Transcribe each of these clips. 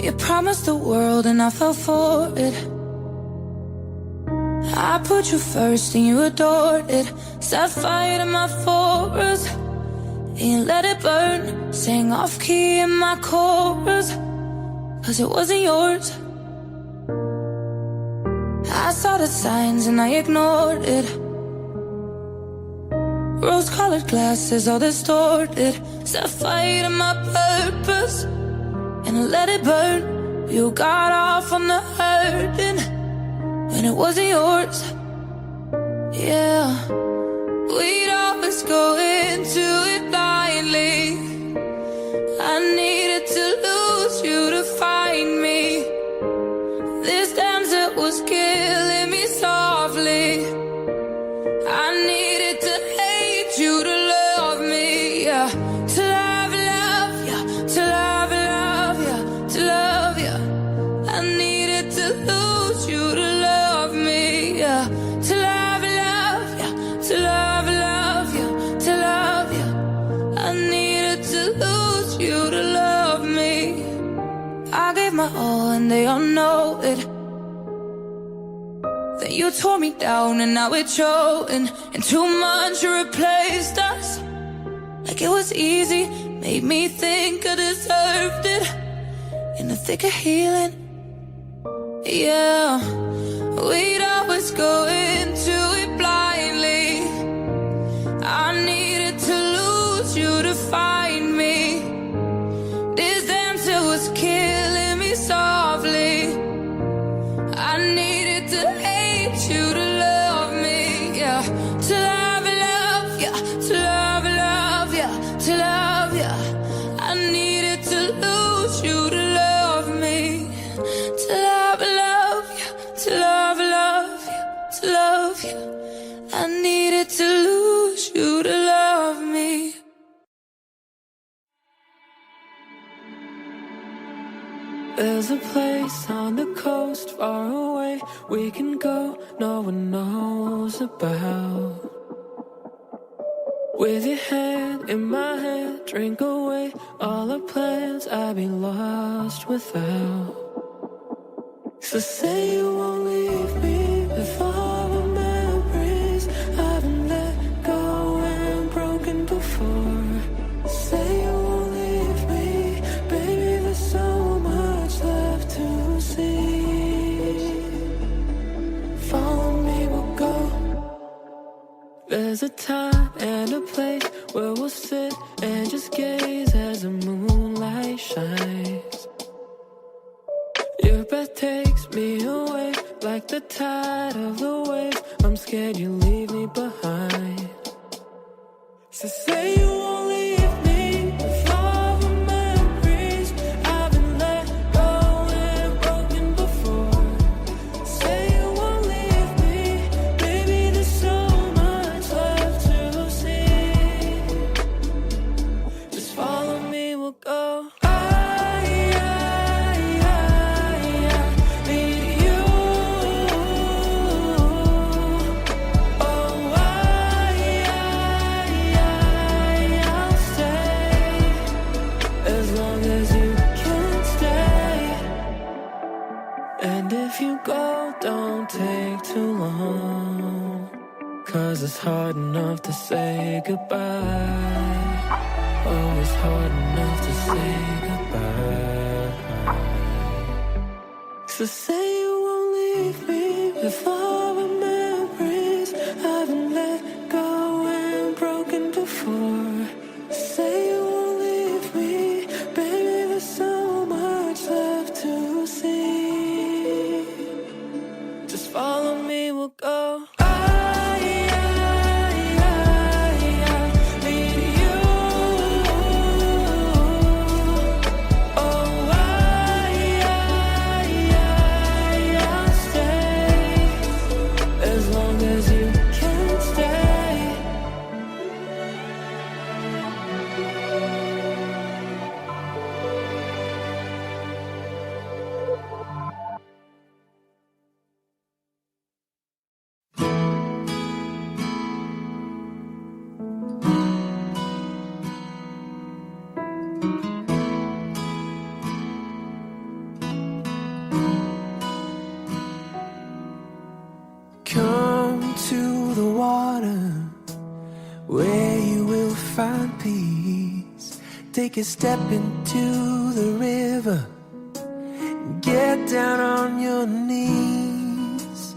You promised the world and I fell for it. I put you first and you adored it. Set fire to my forest and you let it burn. Sang off key in my chorus, cause it wasn't yours. I saw the signs and I ignored it. Rose-colored glasses all distorted. Set fire to my purpose and let it burn. You got off on the hurting when it wasn't yours. Yeah, we'd always go into it blindly. I needed to lose you to find me. This dance, it was killing me softly. I needed to hate you to love me, yeah. To love ya, to love ya, to love ya. I needed to lose you to love me, yeah. To love ya, to love ya, to love ya. I needed to lose you to love me. I gave my all and they all know it. Then you tore me down and now it's showing. In 2 months you replaced us like it was easy. Made me think I deserved it. In the thick of healing, yeah. We'd always go into it blindly. I needed to lose you to find me. This dancer was killing me softly. I needed to hate you to love me, yeah. To love ya, to love ya, to love ya. I needed to lose you to love me. To love ya, to love ya, to love ya. I needed to lose you to love me. There's a place on the coast far away we can go, no one knows about. With your hand in my hand, drink away all our plans I'd be lost without. So say you won't leave me with all the memories I haven't let go and broken before. Say you won't leave me, baby, there's so much left to see. Follow me, we'll go. There's a time and a place where we'll sit and just gaze as the moonlight shines. Your breath takes me away like the tide of the wave. I'm scared you leave me behind. So say you won't leave me with all the memories I've been let go and broken before. Say you won't leave me, baby, there's so much left to see. Just follow me, we'll go. Don't take too long, 'cause it's hard enough to say goodbye. Oh, it's hard enough to say goodbye. So say you won't leave me with all the memories I haven't let go and broken before. Say you won't leave me, baby, there's so much left to see. Follow me, we'll go. Take a step into the river, get down on your knees.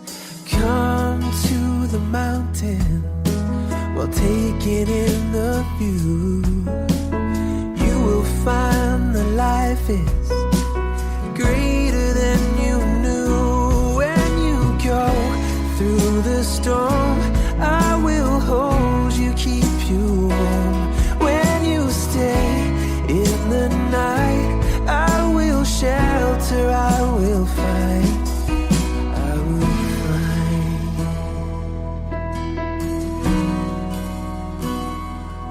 Come to the mountain while taking in the view. You will find that life is greater than you knew. When you go through the storm, I will hold you, keep you warm. When you stay in the night, I will shelter, I will fight, I will fight.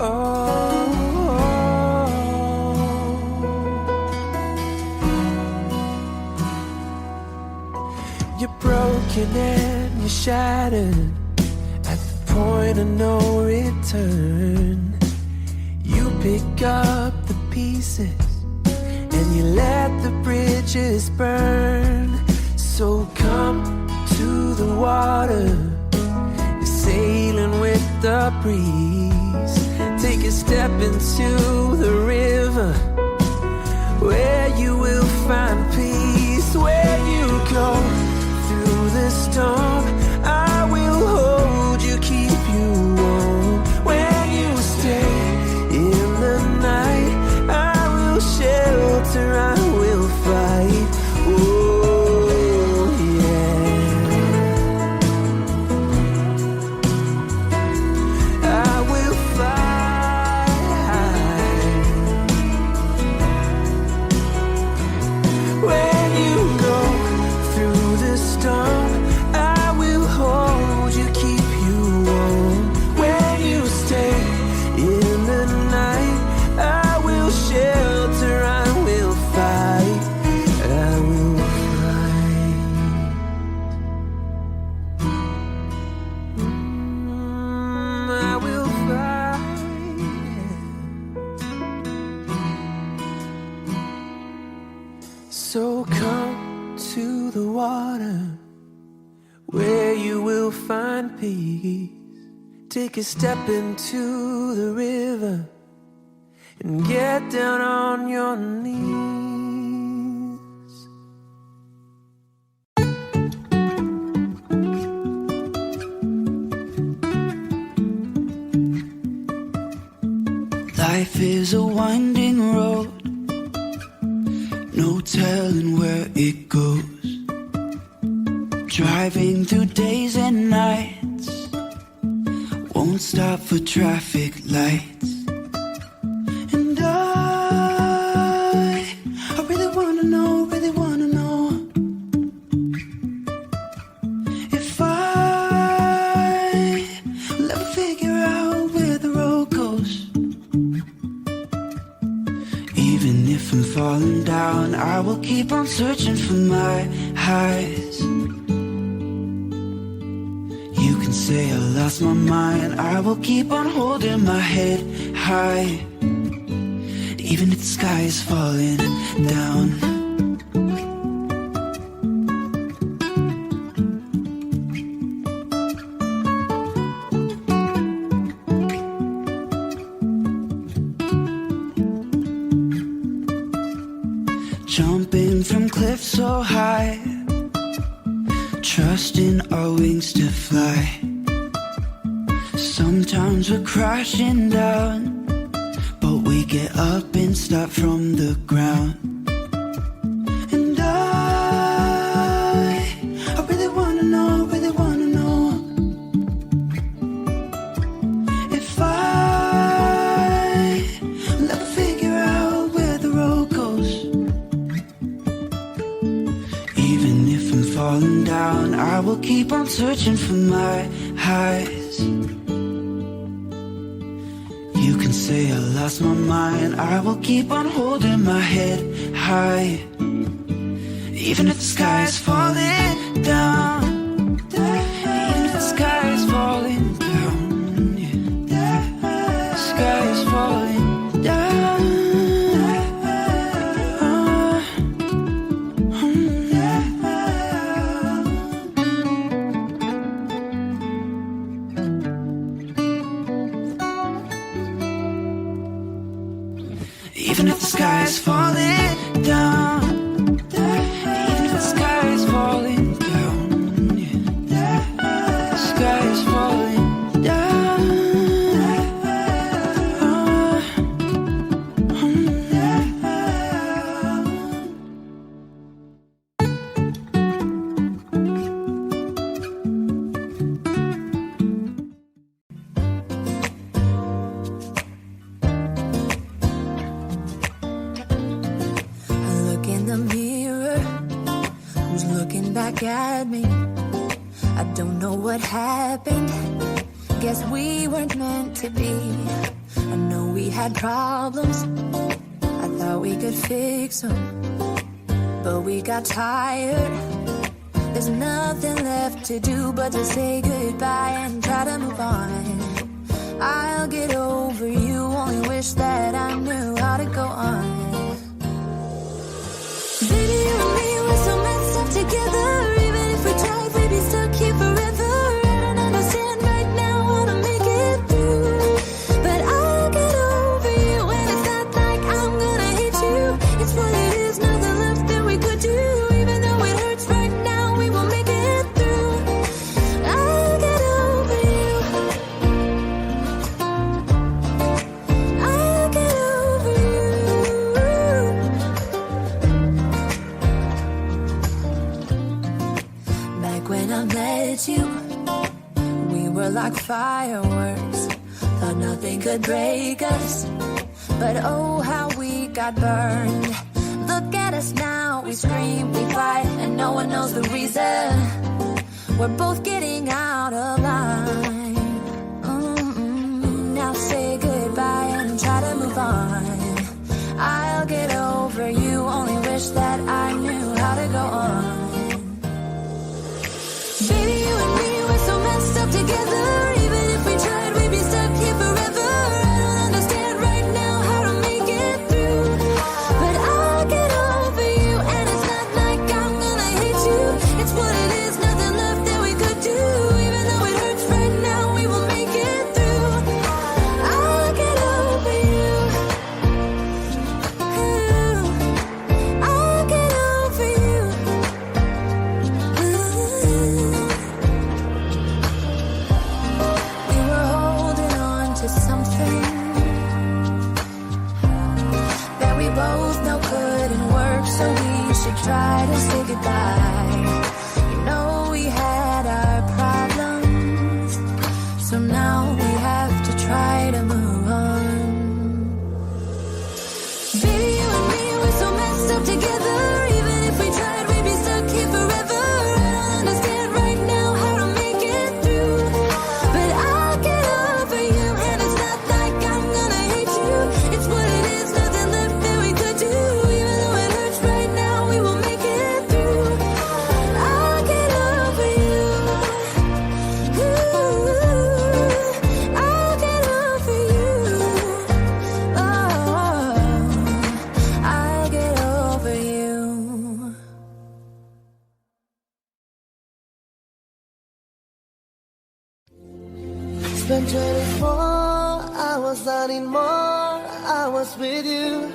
Oh, you're broken and you're shattered at the point of no return. You pick up the pieces and you let the bridges burn. So come to the water, you're sailing with the breeze. Take a step into the river where you will find peace. Where you go through the storm, I will hold you, keep you warm. When you stay in the night, I will shelter, I will fight. Oh yeah, I will fight. When you go through the storm, I will hold you, keep you warm. When you stay in the night, I will shelter, I will fight, I will fight. I will fight. So come to the water where you will find peace. Take a step into the river and get down on your knees. Life is a winding road, no telling where it goes. Driving through days and nights, won't stop for traffic lights. And I really wanna know, if I'll ever figure out where the road goes. Even if I'm falling down, I will keep on searching for my highs. You can say I lost my mind, I will keep on holding my head high. Even if the sky is falling down. Jumping from cliffs so high, trusting our wings to fly. Sometimes we're crashing down, but we get up and start from the ground. And I really wanna know, if I'll ever figure out where the road goes. Even if I'm falling down, I will keep on searching for my highs. You can say I lost my mind, I will keep on holding my head high. Even if the sky is falling down, even if the sky is falling down, yeah. The sky is falling down. looking back at me. I don't know what happened. Guess we weren't meant to be. I know we had problems. I thought we could fix them, but we got tired. There's nothing left to do but to say goodbye and try to move on. I'll get over you, only wish that I knew how to go on. Baby, you and me, we're so messed up together. Even if we tried, we'd be stuck here forever. I don't understand right now how to make it through, but I'll get over you. And it's not like I'm gonna hate you. It's what it is, nothing left that we could do. Even though it hurts right now, we will make it through. I'll get over you. I'll get over you. Back when I met you, we were like fireworks. Thought nothing could break us, but oh how we got burned. Look at us now, we scream, we fight, and no one knows the reason. We're both getting out of line. Now say goodbye and try to move on. I'll get over you, only wish that I knew how to go on. Baby, you and me, we're so messed up together. Even if we tried, we'd be stuck here forever. I don't understand right now how to make it through, but I'll get over you. And it's not like I'm gonna hate you. It's what it is, nothing left that we could do. Even though it hurts right now, we will make it through. I'll get over you. I'll get over you. We were holding on to something that we both know couldn't work, so we should try to say goodbye. You know we had our problems, so now we have to try to move on. Baby, you and me, we're so messed up together. Even if we tried, we'd be stuck here forever. I don't understand right now how to make it through, but I'll get over you. And it's not like I'm gonna hate you. It's what it is, nothing left that we could do. Even though it hurts right now, we will make it through. I'll get over you. I'll get over you. Oh, I'll get over you. Spent 24 hours, I need more hours with you.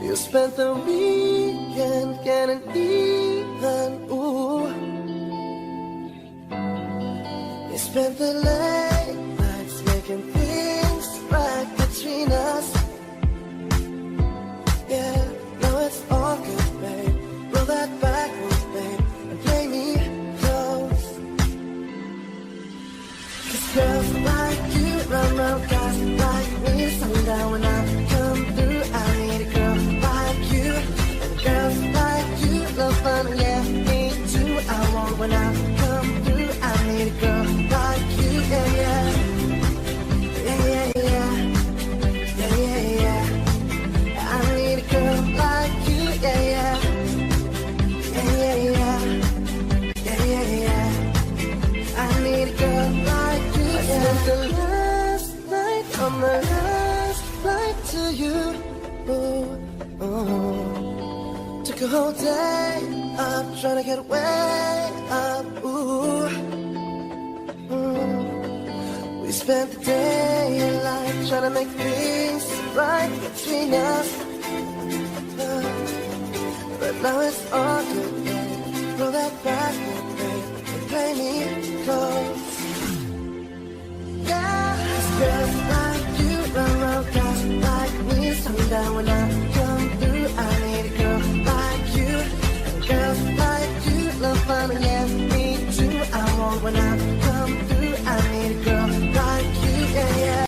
You spent the weekend getting even, ooh. You spent the late nights making things right between us. Yeah, now it's all good, babe. Roll that backwards, babe, and play me close. Cause girls like you run around guys like me. Sundown when I come through, I need a girl like you. And girls like you love fun, yeah, me too. I want when I come through, I need a girl like you, yeah, yeah. Yeah, yeah, yeah. Yeah, yeah, yeah. I need a girl like you, yeah, yeah. Yeah, yeah, yeah. Yeah, yeah, yeah. I need a girl like you, yeah. I spent the last night on the last flight to you. Ooh, ooh. Took a whole day up, trying to get way up. Ooh, ooh. We spent the day in life trying to make things right between us. But now it's all good, babe. Roll that backward, babe, and play me close. Yeah, 'cause girls like you run around guys like me. Sundown when I come through, I need a girl like you. And girls like you love fun, yeah, me too. I want when I come through, I need a girl like you, yeah, yeah.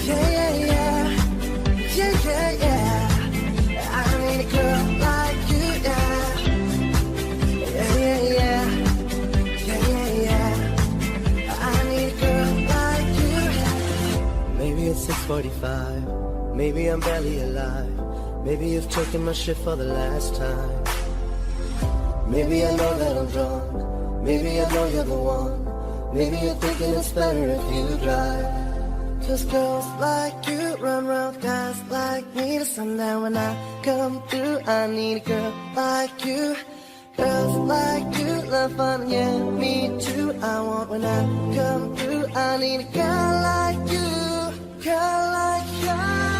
Yeah, yeah, yeah. Yeah, yeah, yeah. I need a girl like you, Maybe I'm barely alive. Maybe you've taken my shit for the last time. Maybe I know that I'm drunk. Maybe I know you're the one. Maybe you're thinking it's better if you drive. 'Cause girls like you run round guys like me to sundown. When I come through, I need a girl like you. Girls like you love fun, yeah, me too. I want when I come through, I need a girl like you. Girl like you.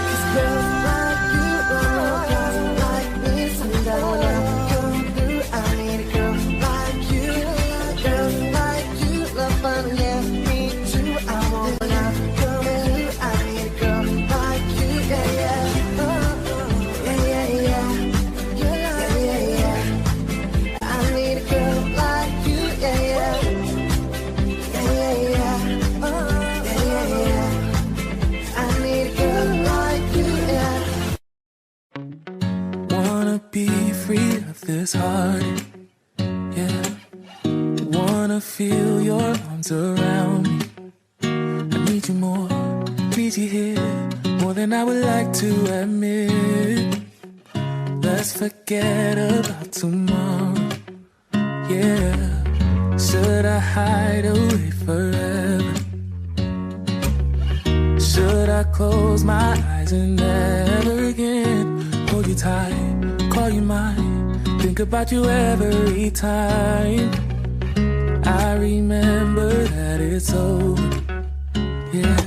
'Cause girls like you run round guys like me to sundown. When I come through, I need a girl like you. Girls like you love fun, yeah, me too. I want when I come through, I need a girl like you, yeah, yeah. Yeah, yeah, yeah. Yeah, yeah, yeah. I need a girl like you, yeah, yeah. Yeah, yeah, yeah. Yeah, yeah, yeah. I need a girl like you, yeah. Wanna be free of this heart, yeah. Wanna feel your arms around me. I need you more, need you here, more than I would like to admit. Let's forget about tomorrow, yeah. Should I hide away forever? Should I close my eyes and never again hold you tight, call you mine, think about you every time? I remember that it's over, yeah.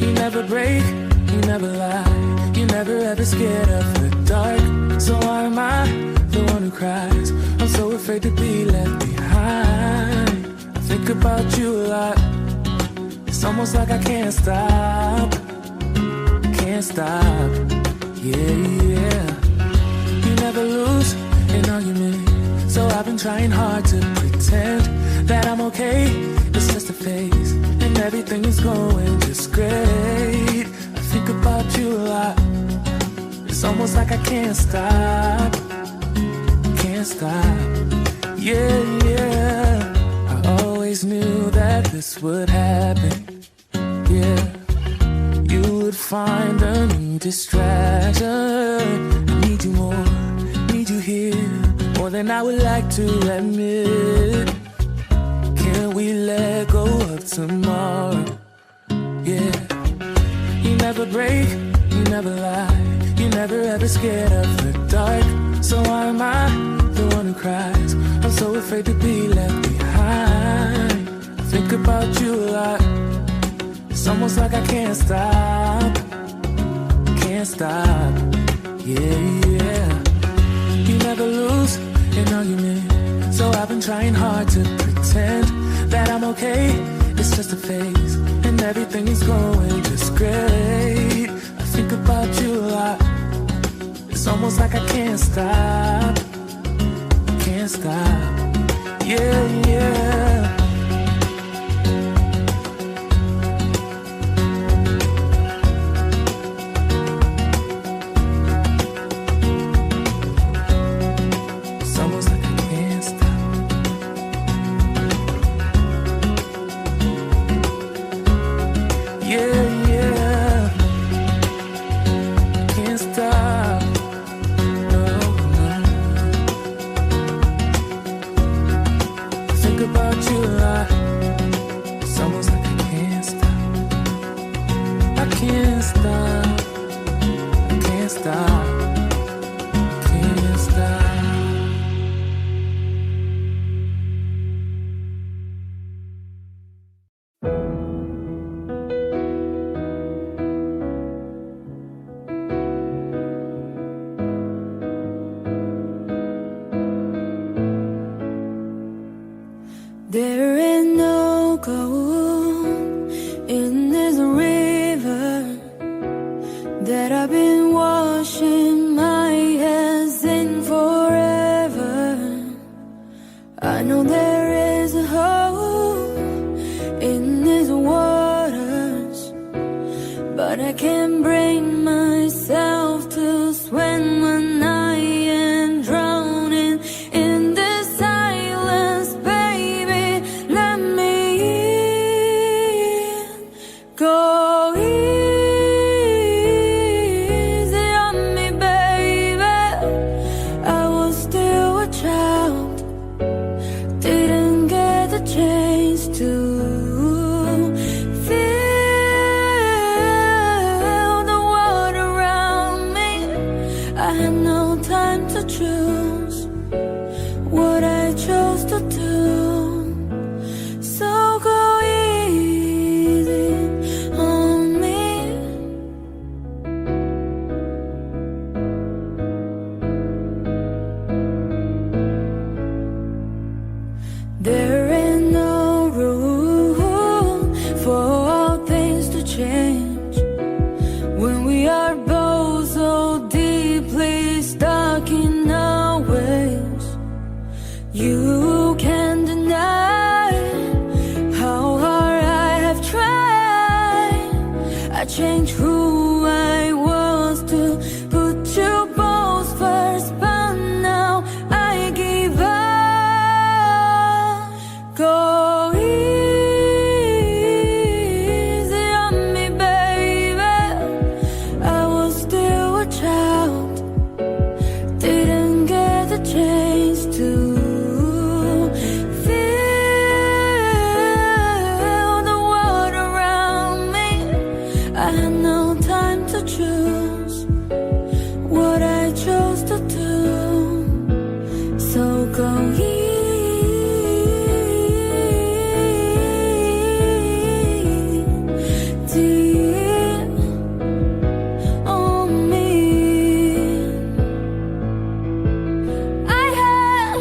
You never break, you never lie, you never ever scared of the dark. So why am I the one who cries? I'm so afraid to be left behind. I think about you a lot. It's almost like I can't stop, can't stop, yeah, yeah. You never lose an argument, so I've been trying hard to pretend that I'm okay. It's just a phase, and everything is going just great. I think about you a lot. It's almost like I can't stop, can't stop, yeah, yeah. I always knew that this would happen, yeah. You would find a new distraction. I need you more, need you here, more than I would like to admit. Can we let go of tomorrow, yeah. You never break, you never lie, you never ever scared of the dark. So why am I the one who cries? I'm so afraid to be left behind. I think about you a lot. It's almost like I can't stop, can't stop, yeah, yeah. You never lose an argument, so I've been trying hard to pretend that I'm okay. It's just a phase, and everything is going just great. I think about you a lot. It's almost like I can't stop, can't stop, yeah, yeah. It's almost like I can't stop. Yeah, yeah. Can't stop. No, no. Think about you a lot. It's almost like I can't stop. I can't stop. I can't stop. Can't stop. There is no gold in this river that I've been washing my hands in forever. I know there is a hope in these waters, but I can't bring myself to swim when I am drowning in this silence, baby. Let me in. I had no time to choose what I chose to do. So go easy on me. There ain't no room for all things to change when we are both so deeply stuck in our ways. You can't deny how hard I have tried. I changed who I was to put you both first, but now I give up. Go easy on me, baby. I was still a child, didn't get the chance to feel the world around me. I had no time to choose what I chose to do. So go easy on me. I had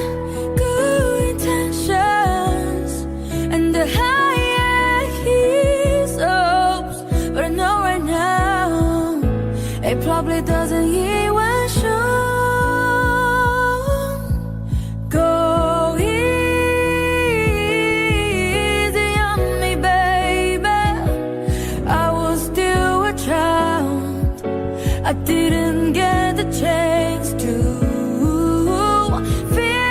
good intentions and the highest hopes, but I know right now it probably doesn't even show. Go easy on me, baby. I was still a child, I didn't get the chance to feel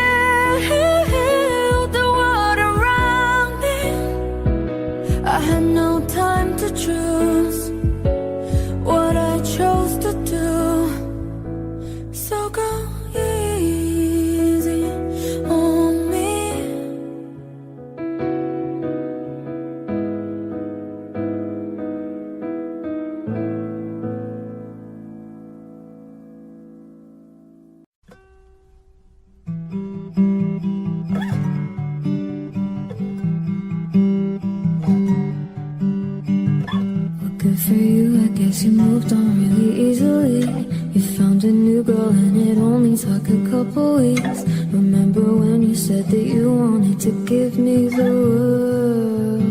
the world around me. I had no time to choose what I chose to do. So go easy on me. Well, good for you, I guess you moved on really easily. You found a new girl and it only took a couple weeks. Remember when you said that you wanted to give me the world?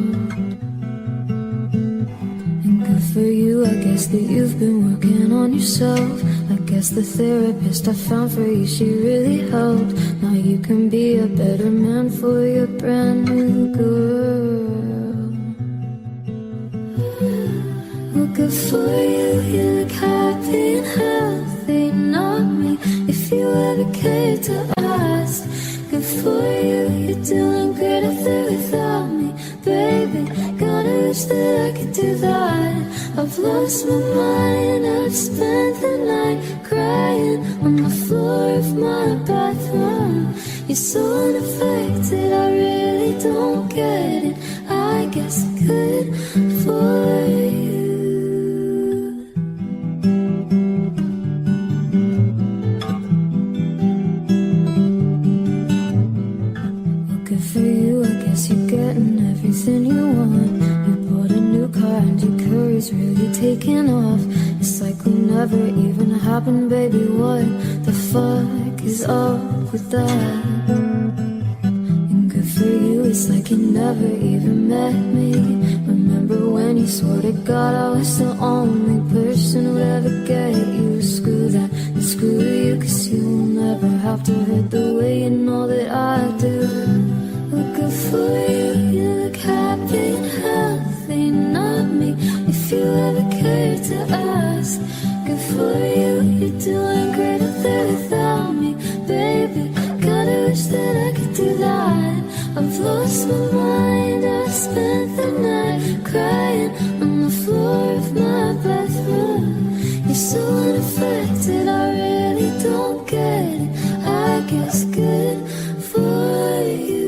And good for you, I guess that you've been working on yourself. I guess the therapist I found for you, she really helped. Now you can be a better man for your brand new girl. Well, good for you, you look happy and healthy, not me, if you ever cared to ask. Good for you, you're doing great up there without me, baby. Gotta wish that I could do that. I've lost my mind, I've spent the night crying on the floor of my bathroom. You're so unaffected, I really don't get it. I guess good for you. Well, good for you, I guess you're getting everything you want. You bought a new car and your career's really taking off. It's like we never even happened, baby. What the fuck is up with that? And good for you, it's like you never even met me. Remember when you swore to God I was the only person who'd ever get you? Screw that, and screw you, cause you'll never have to hurt the way you know that I do. Well, good for you, you look happy and healthy, not me, if you ever cared to ask. Good for you, you're doing great up there without me, baby. Gotta wish that I could do that. I've lost my mind, I've spent the night crying on the floor of my bathroom. You're so unaffected, I really don't get it. I guess good for you.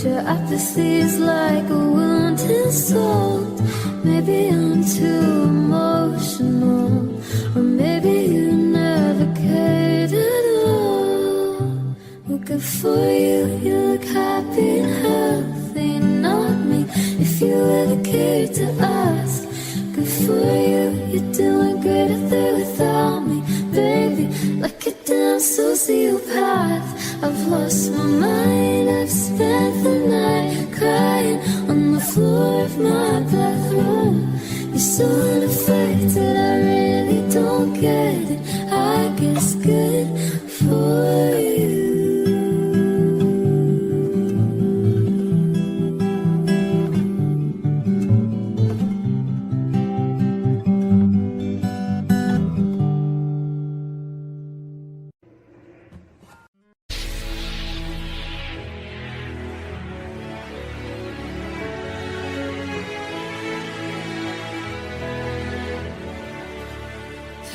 your apathy is like a wounded soul. Maybe I'm too emotional, or maybe you never cared at all. Well, good for you, you look happy and healthy, not me. If you ever cared to ask, good for you, you're doing great out there without me, baby. Like a damn sociopath, I've lost my mind. I've spent the night crying on the floor of my bathroom. You're so unaffected, I really don't get it. I guess good for you.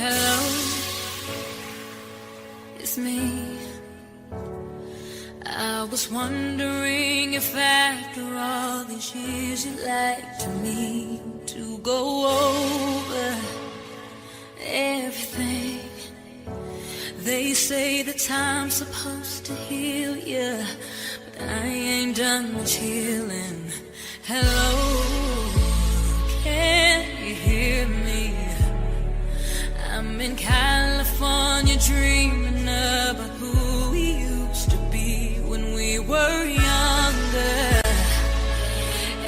Hello, it's me. I was wondering if after all these years you'd like to me to go over everything. They say that time's supposed to heal you, but I ain't done much healing. Hello, can you hear me? I'm in California dreaming about who we used to be when we were younger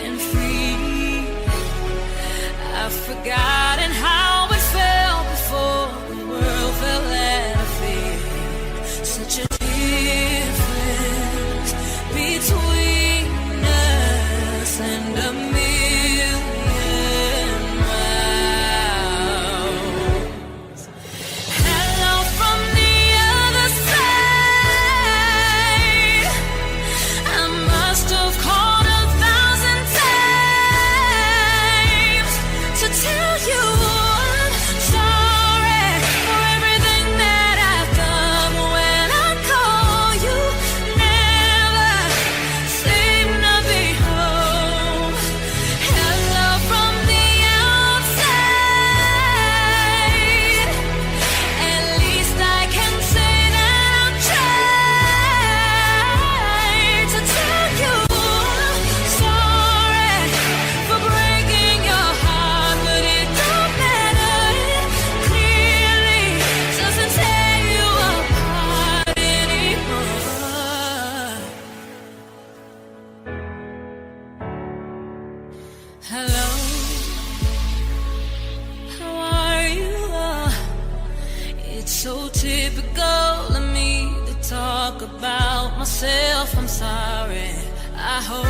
and free. I've forgotten how it felt before the world fell at our feet. Such a difference between us and a million miles. Hello from the other side. I must have called 1,000 times to tell you I'm sorry for everything that I've done. When I call you, never seem to be home. Hello from the outside. At least I can say that I've tried to tell you I'm sorry for breaking your heart, but it don't matter. It clearly doesn't tear you apart anymore. Hello, how are you? It's so typical of me to talk about myself. I'm sorry. I hope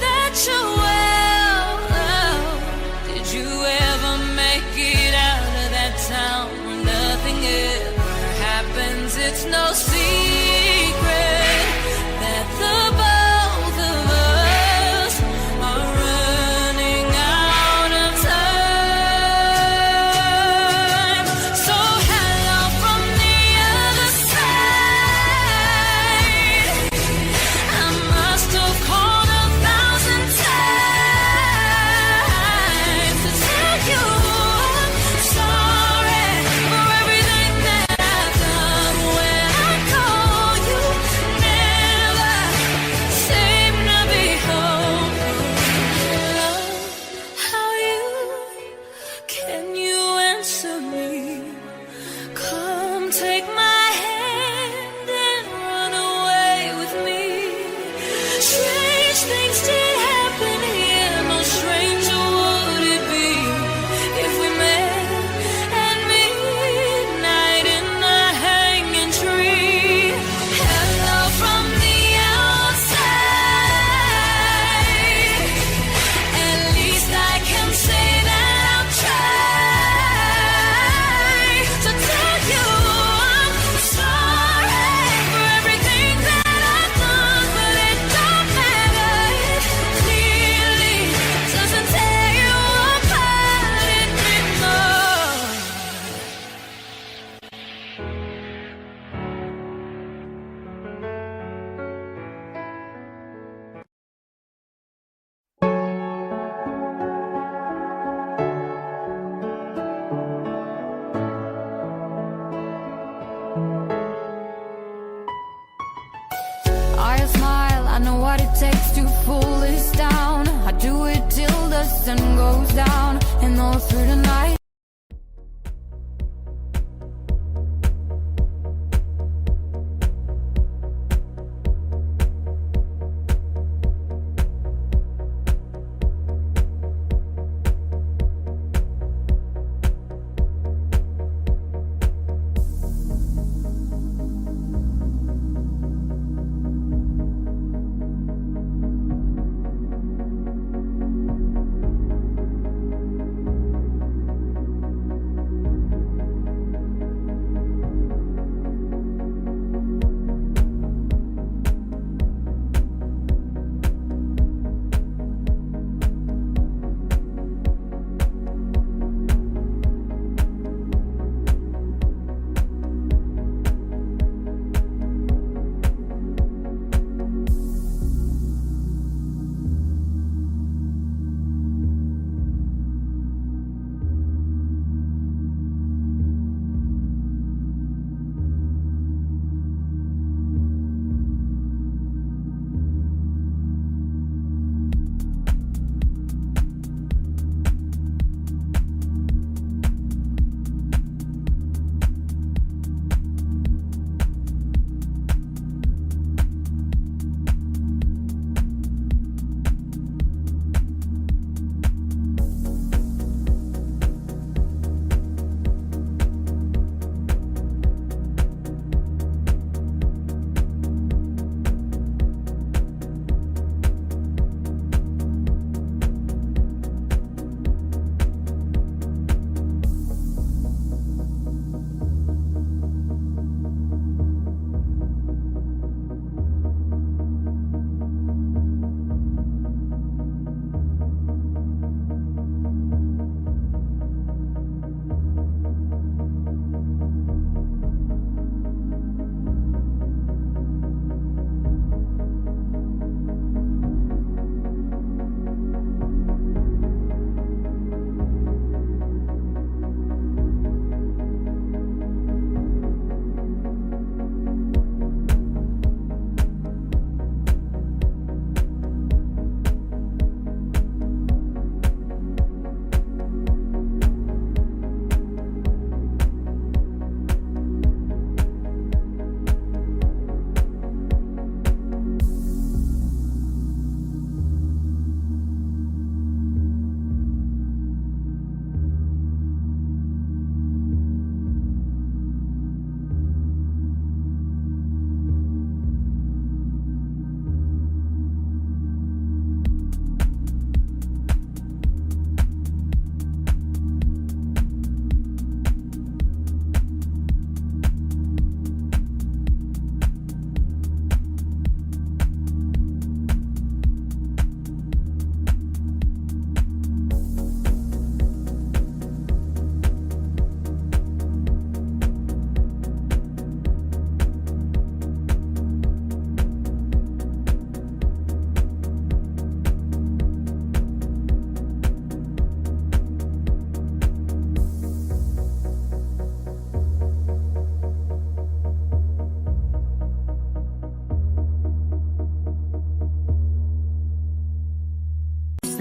that you're well. Did you ever make it out of that town where nothing ever happens? It's no secret that the both of us are running out of time. So hello from the other side. I must have called 1,000 times to tell you I'm sorry for everything that I've done. When I call sun goes down and all through the night.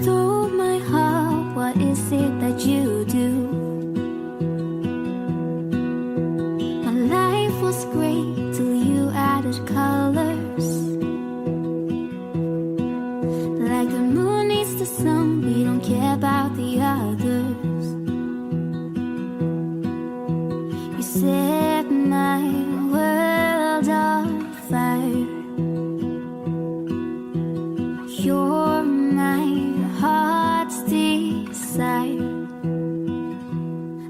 Stole my heart, what is it that you do? My life was great till you added colors. Like the moon needs the sun, we don't care about the others. You set my world on fire. You're my heart's desire.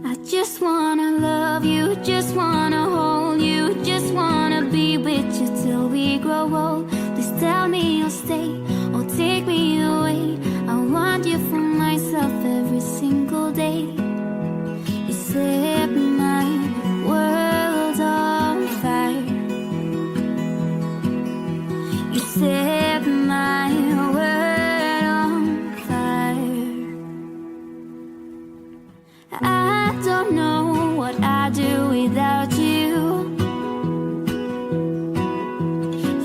I just wanna love you, just wanna hold you, just wanna be with you till we grow old. Please tell me you'll stay or take me away. I want you for myself every single day. You set my world on fire. You set my world on fire. I don't know what I'd do without you.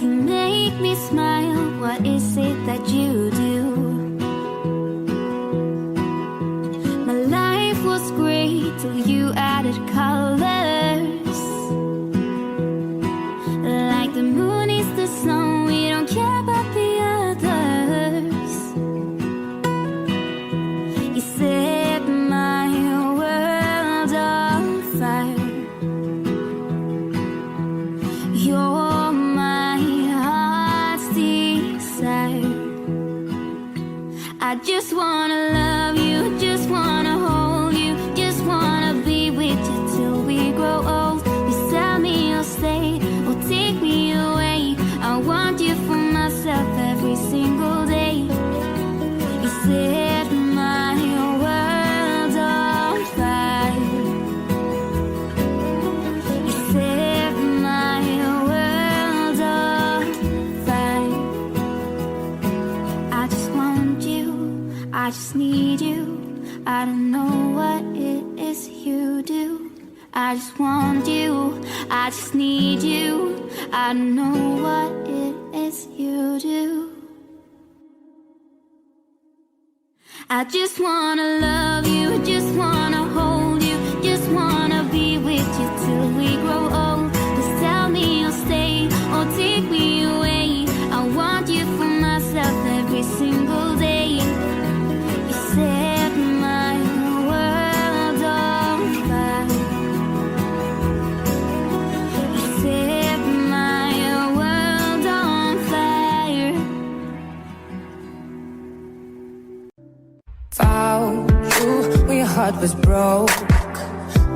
You make me smile, what is it that you do? I just want you, I just need you. I know what it is you do. I just wanna love you, just wanna hold you, just wanna be with you till we grow old. Just tell me you'll stay or take me away. I want you for myself every single day. You set my world on fire. You set my world on fire. Found you when your heart was broke.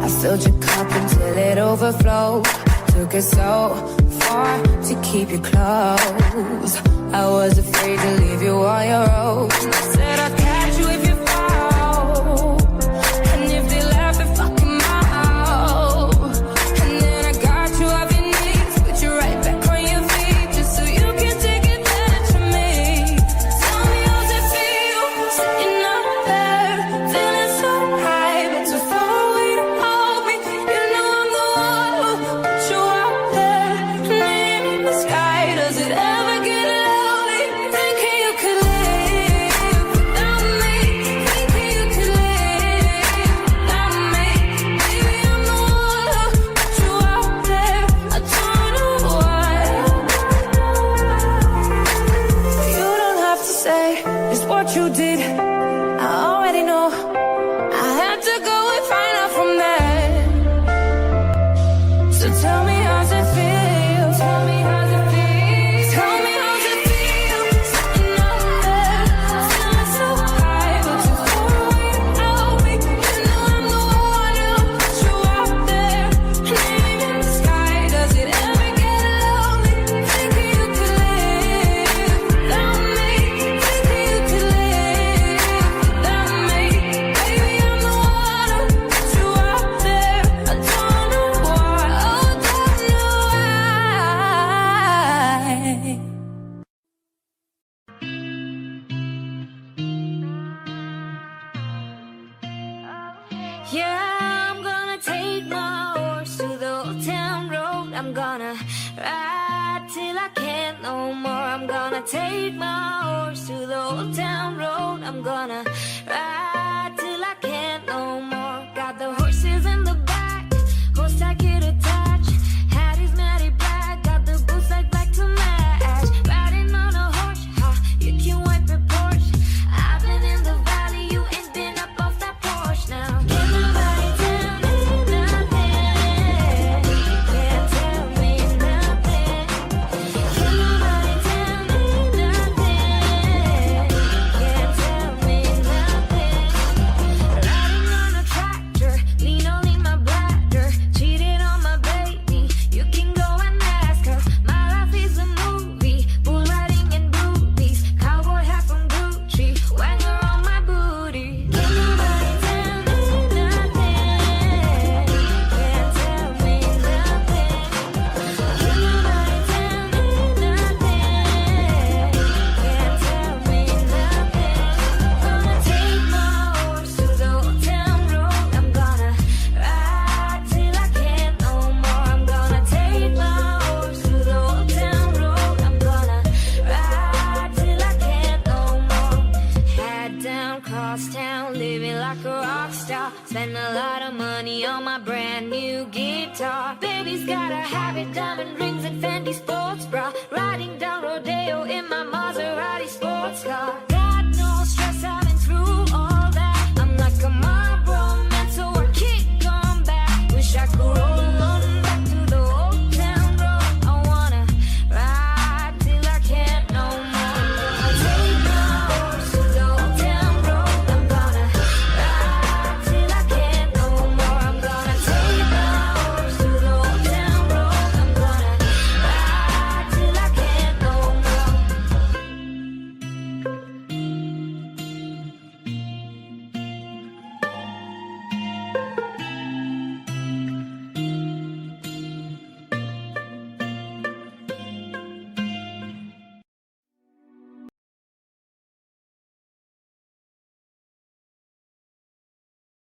I filled your cup until it overflowed. Took it so far to keep you close. I was afraid to leave you on your own. I said I'd catch you if you fall, and if they laugh and fucking mouth. And then I got you off your knees, put you right back on your feet, just so you can take advantage of me. Tell me how's it feel, sitting up there, feeling so high, but too far away to hold me. You know I'm the one who put you out there, name in the sky. Does it ever get lonely? Thinking you could live without me, thinking you could live without me. Baby, I'm the one who put you out there. I don't know why. You don't have to say just what you did. I already know. I had to go and find out from there. So tell me how's it feel? Tell me how's it feel? Tell me how's it feel? Sitting up there, feeling so high, but too far away to hold me. You know I'm the one who put you out there, name in the sky. Does it ever get lonely? Thinking you could live without me, thinking you could live without me. Baby, I'm the one who put you out there. I don't know why, oh, don't know why. Yeah, I'm gonna take my horse to the old town road. I'm gonna ride till I can't no more. I'm gonna take my horse to the old town road. I'm gonna ride till I can't no more. Got the horses in the back, horse I get attached. Hattie's matty black, got the boots like black to match. Riding on a horse, ha, you can wipe your Porsche. I've been in the valley, you ain't been up off that porch now. Can't nobody tell me nothing. Can't tell me nothing. Can't nobody tell me nothing. Can't tell me nothing. Riding on a tractor, lean all in my bladder. Cheated on my baby, you can go and ask her. My life is a movie, bull riding in boobies. Cowboy hat from Gucci, wanger on my booty. Can't nobody tell me nothing. Can't tell me nothing. Can't nobody tell me nothing. Can't tell me nothing. Gonna take my horse to the old town road. I'm gonna ride till I can't no more. I'm gonna take my horse to the old town road. I'm gonna ride till I can't no more. Head down, cross town, living like a rock star. Spend a lot of money on my brand new guitar. Baby's got a habit, diamond rings and Fendi sports bra. Riding down Rodeo in my Maserati sports car.